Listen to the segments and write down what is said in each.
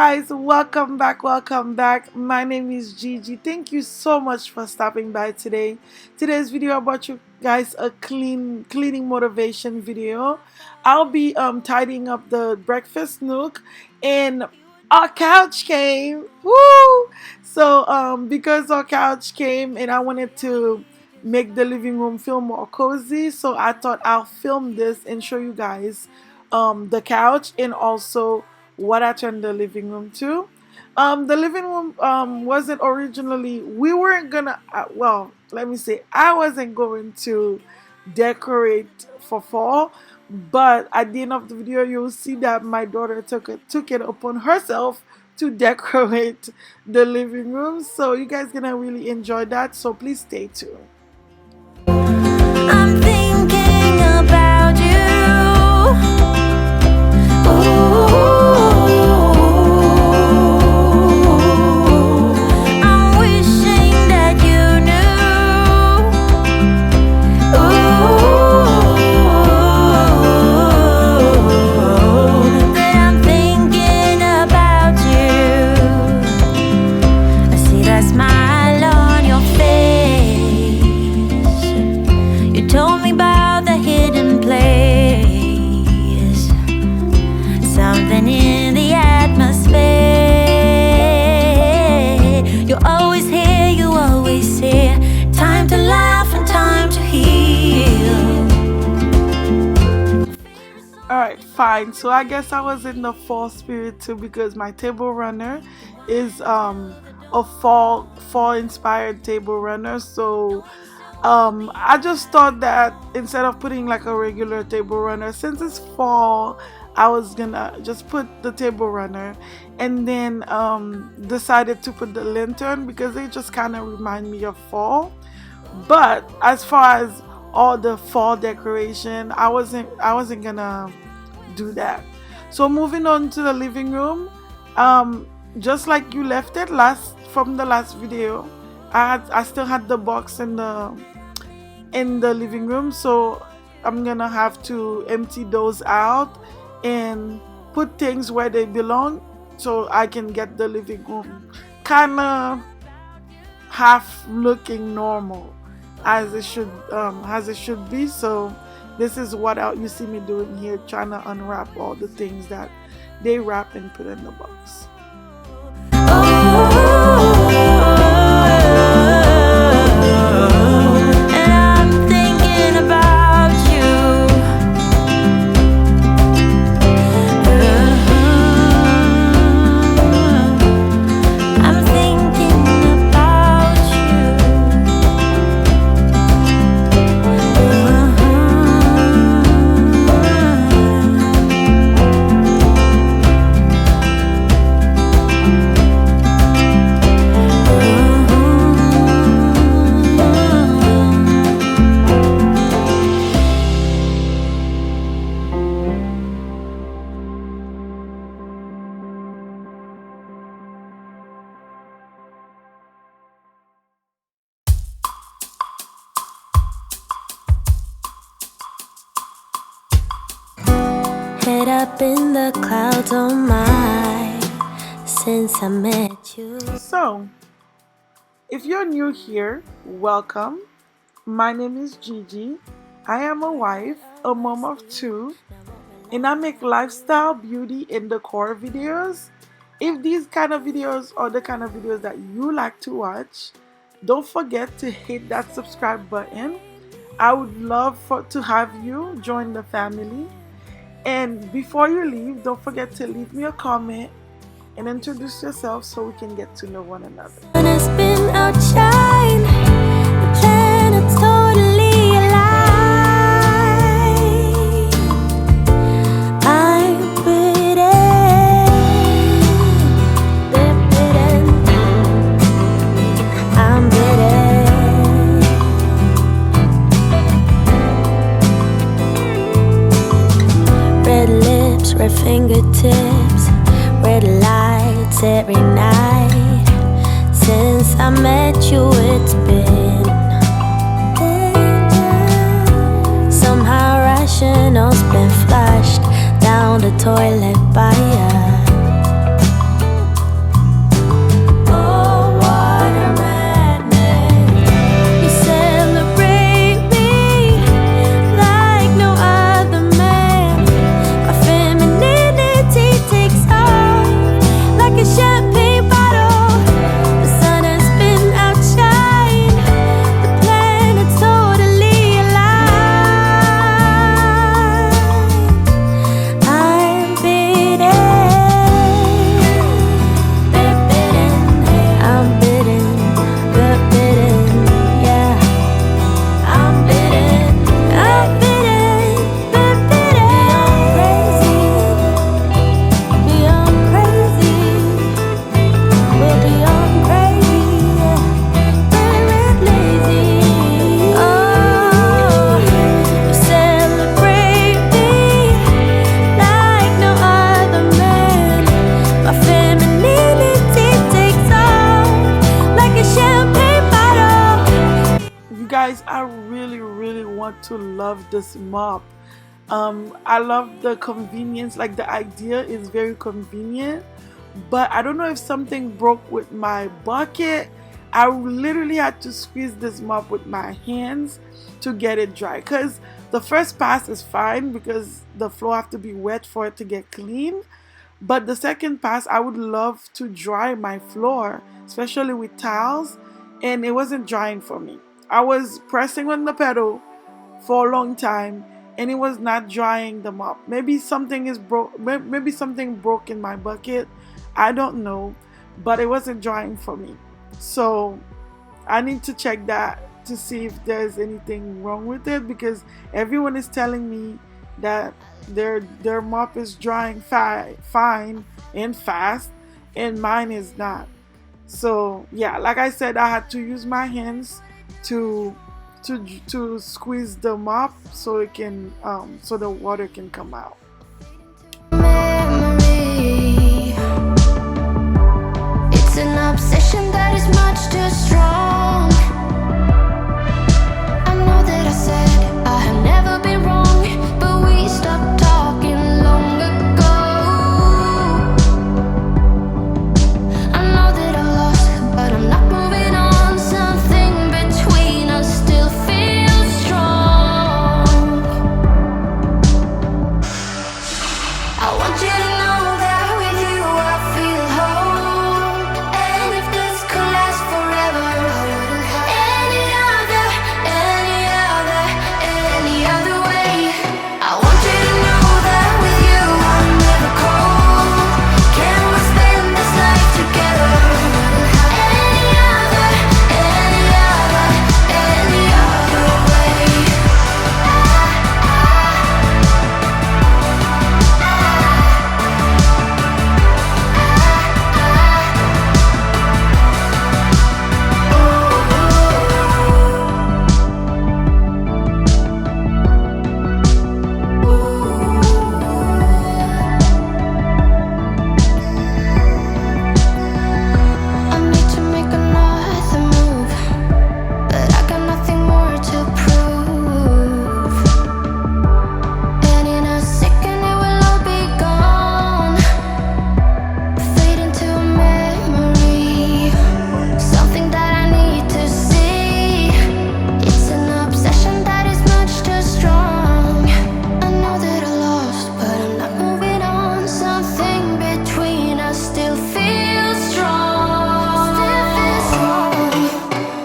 guys, welcome back, welcome back. My name is Gigi. Thank you so much for stopping by today. Today's video, I brought you guys a cleaning motivation video. I'll be tidying up the breakfast nook, and our couch came. Woo! So because our couch came and I wanted to make the living room feel more cozy, so I thought I'll film this and show you guys the couch and also what I turned the living room to. The living room wasn't originally, we weren't gonna, well, let me say, I wasn't going to decorate for fall, but at the end of the video, you'll see that my daughter took it upon herself to decorate the living room. So you guys gonna really enjoy that. So please stay tuned. I'm thinking about you. Ooh. I'm wishing that you knew. That I'm thinking about you. I see that smile on your face. You told me about the hidden place. Something in the atmosphere. You're always here, you always here. Time to laugh and time to heal. Alright, fine. So I guess I was in the fall spirit too, because my table runner is a fall inspired table runner. So I just thought that instead of putting like a regular table runner, since it's fall, I was gonna just put the table runner, and then decided to put the lantern because they just kind of remind me of fall. But as far as all the fall decoration, I wasn't gonna do that. So moving on to the living room, just like you left it from the last video, I still had the box in the living room, so I'm gonna have to empty those out and put things where they belong, so I can get the living room kind of half looking normal as it should be. So this is what you see me doing here, trying to unwrap all the things that they wrap and put in the box. And I'm thinking about you. I'm thinking about head up in the clouds, oh my, since I met you. So if you're new here, welcome. My name is Gigi. I am a wife, a mom of two, and I make lifestyle, beauty, and decor videos. If these kind of videos are the kind of videos that you like to watch, don't forget to hit that subscribe button. I would love to have you join the family. And before you leave, don't forget to leave me a comment and introduce yourself so we can get to know one another. When it's been outshine, the planet's totally alive. I'm pretty, they're pretty, I'm pretty. Red lips, red fingertips, red lights every night. Since I met you, it's been somehow rational's been flushed down the toilet by ya. guys, I really, really want to love this mop. I love the convenience, like the idea is very convenient, but I don't know if something broke with my bucket. I literally had to squeeze this mop with my hands to get it dry, because the first pass is fine because the floor have to be wet for it to get clean, but the second pass, I would love to dry my floor, especially with tiles, and it wasn't drying for me. I was pressing on the pedal for a long time, and it was not drying them up. Maybe something is broke. Maybe something broke in my bucket. I don't know, but it wasn't drying for me. So I need to check that to see if there's anything wrong with it, because everyone is telling me that their mop is drying fine and fast, and mine is not. So yeah, like I said, I had to use my hands to to squeeze the mop so it can so the water can come out. Memory. It's an obsession that is much too strong. I know that I said I have never been wrong, but we stopped talking long ago. I know that I lost, but I'm not moving on. Something between us still feels strong. I want you to know that with you I feel whole. And if this could last forever, I wouldn't have any other way. I want you to know that with you I'm never cold. Can we spend this life together? Any other way. I need to make another move, but I got nothing more to prove. And in a second it will all be gone, fade into a memory, something that I need to see. It's an obsession that is much too strong. I know that I lost, but I'm not moving on. Something between us still feels strong.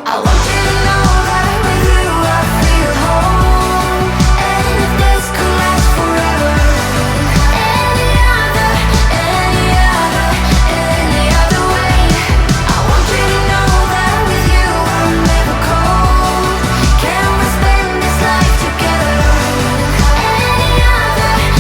I want you to know that with you I feel whole. And if this could last forever, any other way. I want you to know that with you I'm never cold. Can we spend this life together? Any other way.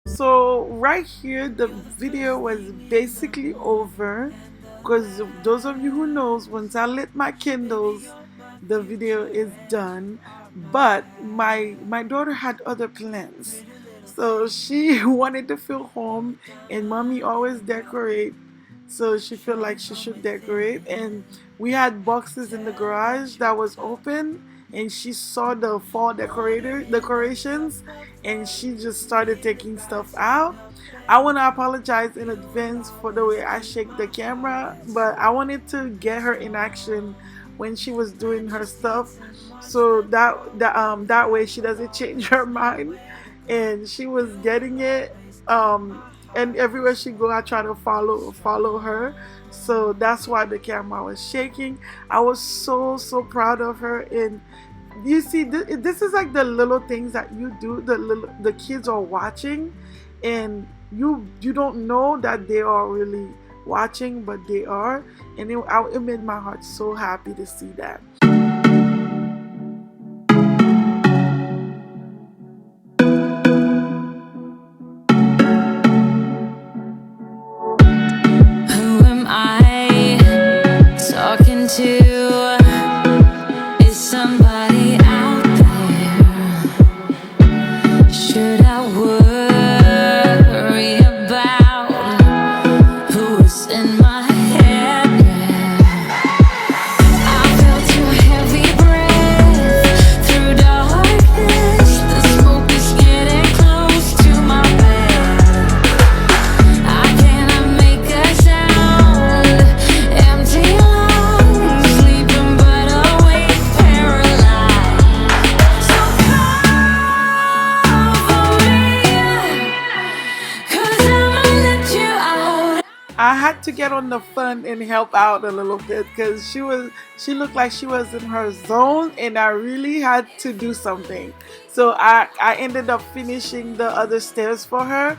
So right here the video was basically over, because those of you who knows, once I lit my candles the video is done. But my daughter had other plans, so she wanted to feel home, and mommy always decorate, so she felt like she should decorate. And we had boxes in the garage that was open, and she saw the fall decorations, and she just started taking stuff out. I want to apologize in advance for the way I shake the camera, but I wanted to get her in action when she was doing her stuff, so that way she doesn't change her mind. And she was getting it. And everywhere she go, I try to follow her. So that's why the camera was shaking. I was so proud of her. And you see, this is like the little things that you do. The kids are watching, and you don't know that they are really watching, but they are. And it made my heart so happy to see that. Who am I talking to? Is somebody out there? Should I worry about who's in my head? I felt your heavy breath through darkness. The smoke is getting close to my bed. I cannot make a sound. Empty lungs, sleeping but awake, paralyzed. So cover me, 'cause I'ma let you out. I had to get on the phone and help out a little bit because she looked like she was in her zone, and I really had to do something. So I ended up finishing the other stairs for her,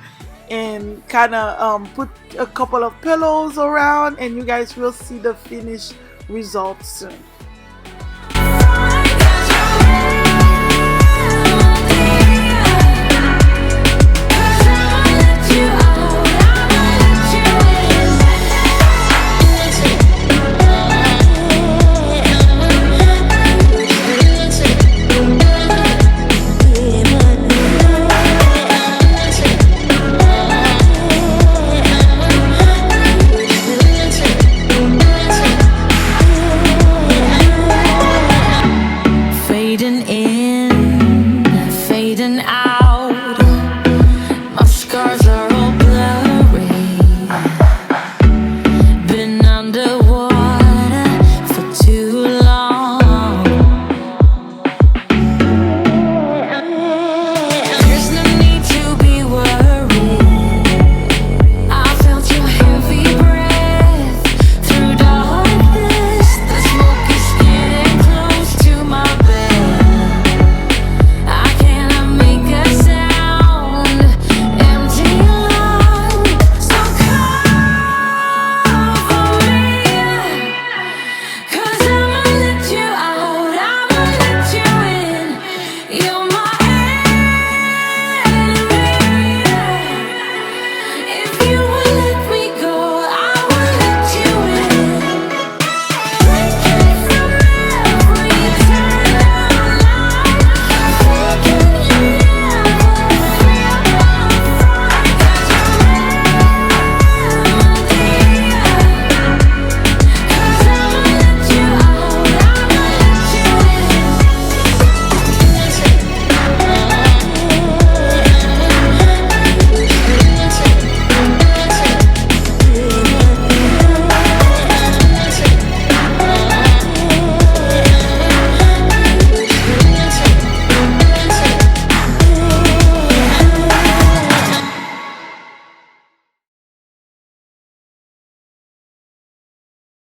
and kind of put a couple of pillows around, and you guys will see the finished results soon.